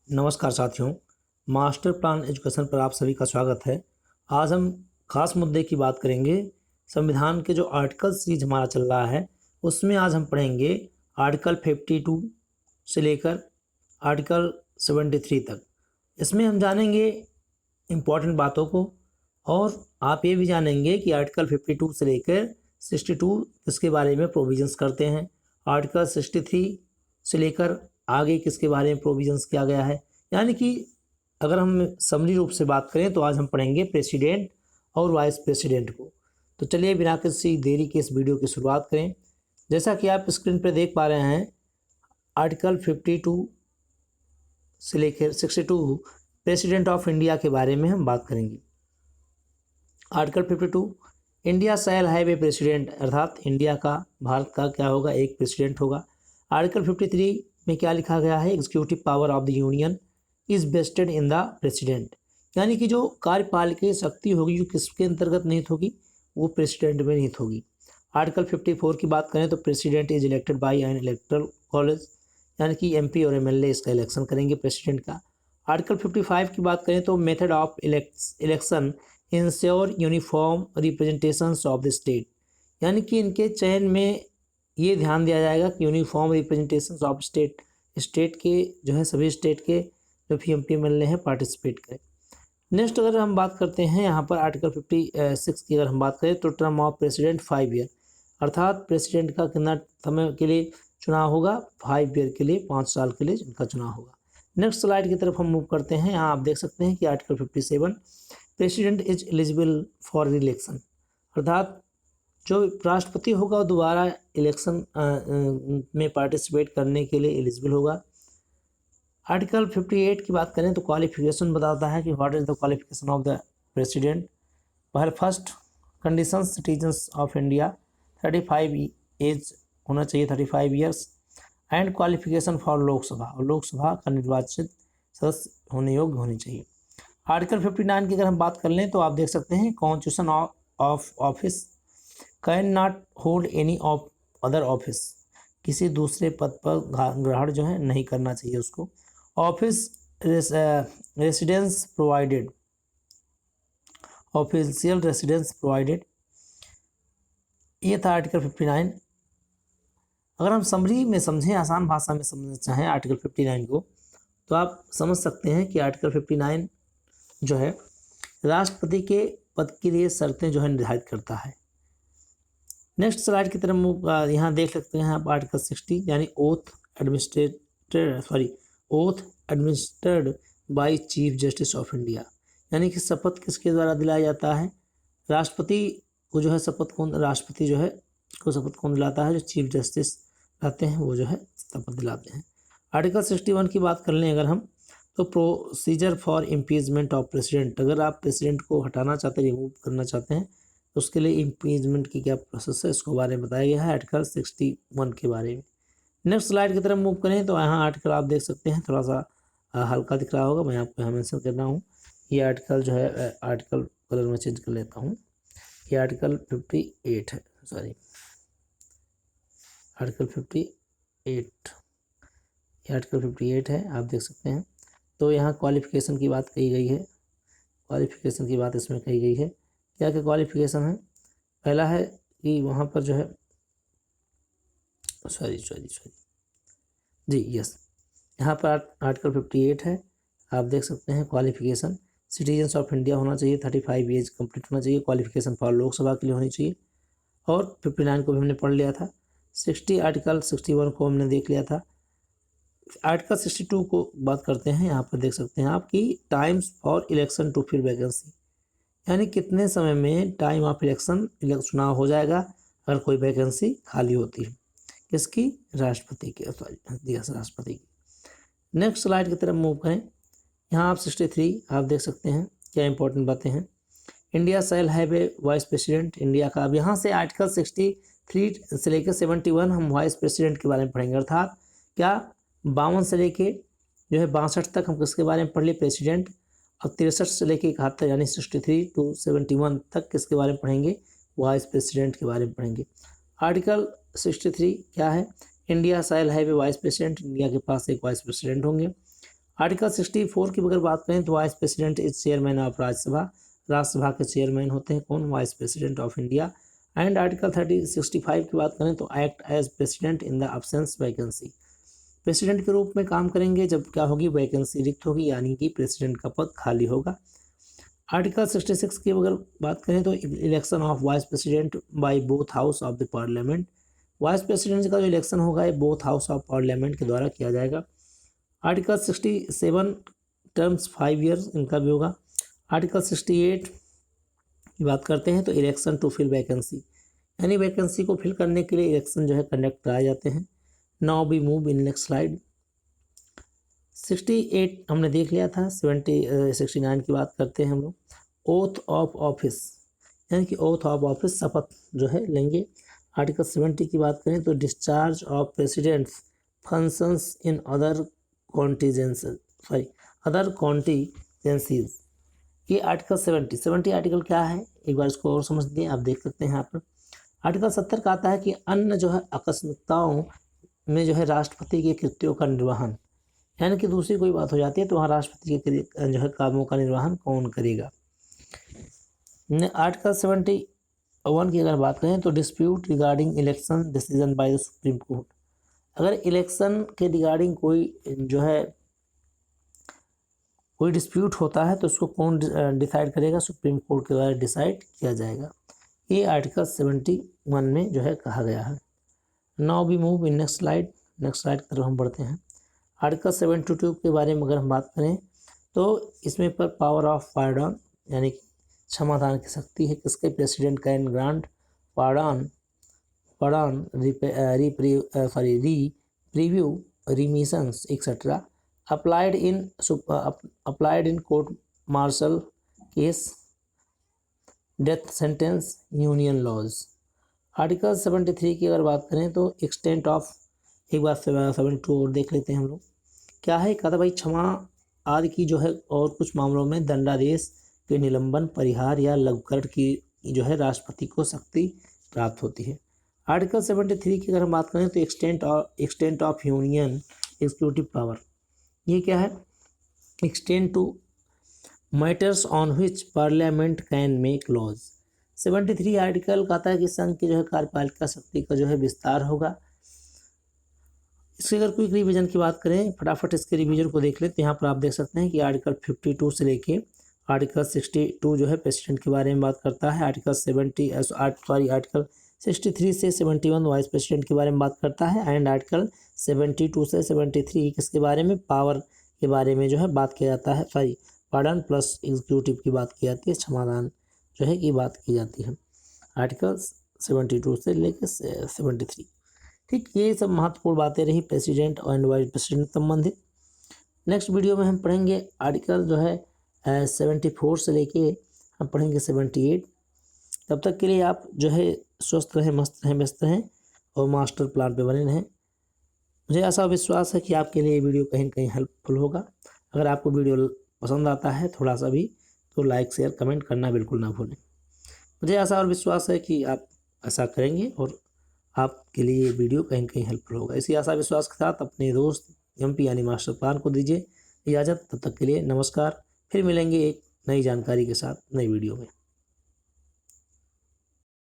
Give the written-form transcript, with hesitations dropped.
नमस्कार साथियों, master plan education पर आप सभी का स्वागत है। आज हम खास मुद्दे की बात करेंगे। संविधान के जो आर्टिकल सीरीज हमारा चल रहा है उसमें आज हम पढ़ेंगे आर्टिकल 52 से लेकर आर्टिकल 73 तक। इसमें हम जानेंगे इम्पॉर्टेंट बातों को और आप ये भी जानेंगे कि आर्टिकल 52 से लेकर 62 किसके बारे में प्रोविजंस करते हैं, आर्टिकल 63 से लेकर आगे किसके बारे में प्रोविजंस किया गया है। यानी कि अगर हम समरी रूप से बात करें तो आज हम पढ़ेंगे प्रेसिडेंट और वाइस प्रेसिडेंट को। तो चलिए बिना किसी देरी के इस वीडियो की शुरुआत करें। जैसा कि आप स्क्रीन पर देख पा रहे हैं, आर्टिकल 52 से लेकर 62 प्रेसिडेंट ऑफ इंडिया के बारे में हम बात करेंगे। Article 52, India shall have a president, अर्थात इंडिया का, भारत का क्या होगा, एक प्रेसिडेंट होगा। आर्टिकल 53 में क्या लिखा गया है, executive power of the union is vested in the president, यानी कि जो कार्यपालिकीय शक्ति होगी जो किसके अंतर्गत निहित होगी, वो प्रेसिडेंट में निहित होगी। आर्टिकल 54 की बात करें तो president is elected by N electoral college, यानी कि एमपी और एमएलए इसका इलेक्शन करेंगे प्रेसिडेंट का। आर्टिकल 55 की बात करें तो method of election ensure uniform representations of the state, यानी कि इनके चयन में ये ध्यान दिया जाएगा कि यूनिफॉर्म रिप्रेजेंटेशंस ऑफ स्टेट के जो है सभी स्टेट के जो भी एमपी एमएलए हैं पार्टिसिपेट करें। नेक्स्ट अगर हम बात करते हैं यहाँ पर आर्टिकल 56 की अगर हम बात करें तो टर्म ऑफ प्रेसिडेंट 5 ईयर, अर्थात प्रेसिडेंट का कितना समय के लिए चुनाव होगा, 5 ईयर के लिए, 5 साल के लिए इनका चुनाव होगा। नेक्स्ट स्लाइड की तरफ हम मूव करते हैं। यहाँ आप देख सकते हैं कि article 57 president is eligible for reelection, अर्थात जो राष्ट्रपति होगा वो दोबारा इलेक्शन में पार्टिसिपेट करने के लिए एलिजिबल होगा। आर्टिकल 58 की बात करें तो क्वालिफिकेशन बताता है कि what is the qualification of the president. पहले first condition, citizens of India, 35 age होना चाहिए, 35 years, and qualification for Lok Sabha, और लोकसभा का निर्वाचित सदस्य होने योग्य होनी चाहिए। आर्टिकल 59 की अगर हम बात कर लें तो आप देख सकते हैं constitution of office can not hold any of other office, किसी दूसरे पद पर ग्रहण जो है नहीं करना चाहिए उसको। Office residence provided, official residence provided, ये था आर्टिकल 59। अगर हम समरी में समझें, आसान भाषा में समझना चाहें आर्टिकल 59 को, तो आप समझ सकते हैं कि आर्टिकल 59 जो है राष्ट्रपति के पद के लिए शर्तें जो है निर्धारित करता है। नेक्स्ट स्लाइड की तरफ यहाँ देख सकते हैं आप आर्टिकल 60, यानी oath administered by chief justice of India, यानी कि शपथ किसके द्वारा दिलाया जाता है, राष्ट्रपति को जो है शपथ कौन, राष्ट्रपति जो है को शपथ कौन दिलाता है, जो चीफ जस्टिस रहते हैं वो जो है शपथ दिलाते हैं। आर्टिकल 61 की बात कर लें अगर हम, तो procedure for impeachment of president, अगर आप प्रेसिडेंट को हटाना चाहते हैं, रिमूव करना चाहते हैं, तो उसके लिए इम्पीचमेंट की क्या प्रोसेस है इसको बारे में बताया गया है आर्टिकल 61 के बारे में। नेक्स्ट स्लाइड की तरफ मूव करें तो यहाँ आर्टिकल आप देख सकते हैं, थोड़ा सा हल्का दिख रहा होगा, मैं आपको यहाँ मेंशन कर रहा हूँ। ये आर्टिकल जो है, आर्टिकल कलर में चेंज कर लेता हूँ, ये आर्टिकल 58 है, सॉरी आर्टिकल 58, ये आर्टिकल 58 है, आप देख सकते हैं। तो यहाँ क्वालिफिकेशन की बात कही गई है, क्वालिफिकेशन की बात इसमें कही गई है। क्या क्या क्वालिफिकेशन है, पहला है कि वहाँ पर जो है सॉरी जी यस, यहाँ पर आर्टिकल 58 है, आप देख सकते हैं क्वालिफिकेशन, सिटीजन्स ऑफ इंडिया होना चाहिए, 35 एज कंप्लीट होना चाहिए, क्वालिफिकेशन फॉर लोकसभा के लिए होनी चाहिए, और 59 को भी हमने पढ़ लिया था। 60 आर्टिकल 61 को हमने देख लिया था। आर्टिकल 62 को बात करते हैं, यहाँ पर देख सकते हैं आप कि times for election to fill vacancy, यानी कितने समय में टाइम ऑफ इलेक्शन चुनाव हो जाएगा अगर कोई वैकेंसी खाली होती है, किसकी, राष्ट्रपति की, राष्ट्रपति की। नेक्स्ट स्लाइड की तरफ मूव करें, यहाँ आप 63 आप देख सकते हैं क्या इंपॉर्टेंट बातें हैं। India shall have a vice president, India का, अब यहाँ से आर्टिकल 63 से लेकर 71 हम वाइस प्रेसिडेंट के बारे में पढ़ेंगे, अर्थात क्या 52 से लेके जो है 62 तक हम किसके बारे में पढ़ लिए, प्रेसिडेंट, और 63 से लेके 71 यानी 63 to 71 तक किसके बारे में पढ़ेंगे, वाइस प्रेसिडेंट के बारे में पढ़ेंगे। आर्टिकल 63 क्या है, India shall have a vice president, India के पास एक वाइस प्रेसिडेंट होंगे। आर्टिकल 64 की अगर बात करें तो vice president is chairman of Rajya Sabha, Rajya Sabha के चेयरमैन होते हैं कौन, vice president of India. And article 65 की बात करें तो act as president in the absence vacancy, president के रूप में काम करेंगे जब क्या होगी, वैकेंसी रिक्त होगी, यानी कि प्रेसिडेंट का पद खाली होगा। आर्टिकल 66 की अगर बात करें तो election of vice president by both house of the parliament, vice president का जो इलेक्शन होगा ये बोथ हाउस ऑफ पार्लियामेंट के द्वारा किया जाएगा। आर्टिकल 67 टर्म्स 5 ईयर्स इनका भी होगा। आर्टिकल 68 की बात करते हैं तो इलेक्शन टू फिल वैकेंसी, यानी वैकेंसी को फिल करने के लिए इलेक्शन जो है कंडक्ट कराए जाते हैं। Now we move in next slide. 68 हमने देख लिया था। 69 की बात करते हैं हम लोग। ओथ ऑफ ऑफिस, यानी कि ओथ ऑफ ऑफिस, शपथ जो है लेंगे। आर्टिकल 70 की बात करें तो discharge of president's functions in other contingencies, ये आर्टिकल 70 आर्टिकल क्या है एक बार इसको और समझ लें, आप देख सकते हैं यहाँ पर। आर्टिकल 70 का आता है कि अन्य जो है आकस्मिकताओं में जो है राष्ट्रपति के कृत्यों का निर्वहन, यानी कि दूसरी कोई बात हो जाती है तो वहाँ राष्ट्रपति के जो है कामों का निर्वहन कौन करेगा। आर्टिकल 71 की अगर बात करें तो dispute regarding election decision by the supreme court, अगर इलेक्शन के रिगार्डिंग कोई जो है कोई डिस्प्यूट होता है तो उसको कौन डिसाइड करेगा, सुप्रीम कोर्ट के द्वारा डिसाइड किया जाएगा। ये आर्टिकल 71 में जो है कहा गया है। Now we move in next slide, next slide की तरफ हम बढ़ते हैं। आर्टिकल 72 के बारे में अगर हम बात करें तो इसमें पर पावर ऑफ पार्डन, यानी क्षमादान की शक्ति है किसके, president can grant pardon reprieves remissions etcetera applied in court martial case, death sentence, union laws। Article 73 की अगर बात करें तो एक्सटेंट ऑफ, एक बार 72 और देख लेते हैं हम लोग। क्या है, कहता भाई क्षमा आदि की जो है और कुछ मामलों में दंडादेश के निलंबन, परिहार या लघुकरण की जो है राष्ट्रपति को शक्ति प्राप्त होती है। आर्टिकल 73 की अगर हम बात करें तो extent of union executive power, ये क्या है, extend to matters on which parliament can make laws. 73 आर्टिकल कहता है कि संघ की जो है कार्यपालिका शक्ति का जो है विस्तार होगा। इसके अगर क्विक रिवीजन की बात करें, फटाफट इसके रिवीजन को देख लें तो यहाँ पर आप देख सकते हैं कि आर्टिकल 52 से लेके आर्टिकल 62 जो है प्रेसिडेंट के बारे में बात करता है। आर्टिकल 63 से 71 वाइस प्रेसिडेंट के बारे में बात करता है। एंड आर्टिकल 72 से 73 किसके बारे में, पावर के बारे में जो है बात किया जाता है, पार्डन प्लस एग्जीक्यूटिव की बात की जाती है, क्षमादान जो है की बात की जाती है आर्टिकल 72 से लेकर 73। ठीक, ये सब महत्वपूर्ण बातें रही प्रेसिडेंट और वाइस प्रेसिडेंट संबंधित। नेक्स्ट वीडियो में हम पढ़ेंगे आर्टिकल जो है 74 से लेके हम पढ़ेंगे 78। तब तक के लिए आप जो है स्वस्थ रहें, मस्त रहें, व्यस्त रहें और मास्टर प्लान पे बने रहें। मुझे ऐसा विश्वास है कि आपके लिए ये वीडियो कहीं न कहीं हेल्पफुल होगा। अगर आपको वीडियो पसंद आता है थोड़ा सा भी तो लाइक शेयर कमेंट करना बिल्कुल ना भूलें। मुझे ऐसा और विश्वास है कि आप ऐसा करेंगे और आपके लिए ये वीडियो कहीं न कहीं हेल्पफुल होगा। इसी आशा विश्वास के साथ अपने दोस्त MP यानी मास्टर प्लान को दीजिए इजाज़त। तब तक के लिए नमस्कार, फिर मिलेंगे एक नई जानकारी के साथ नई वीडियो में।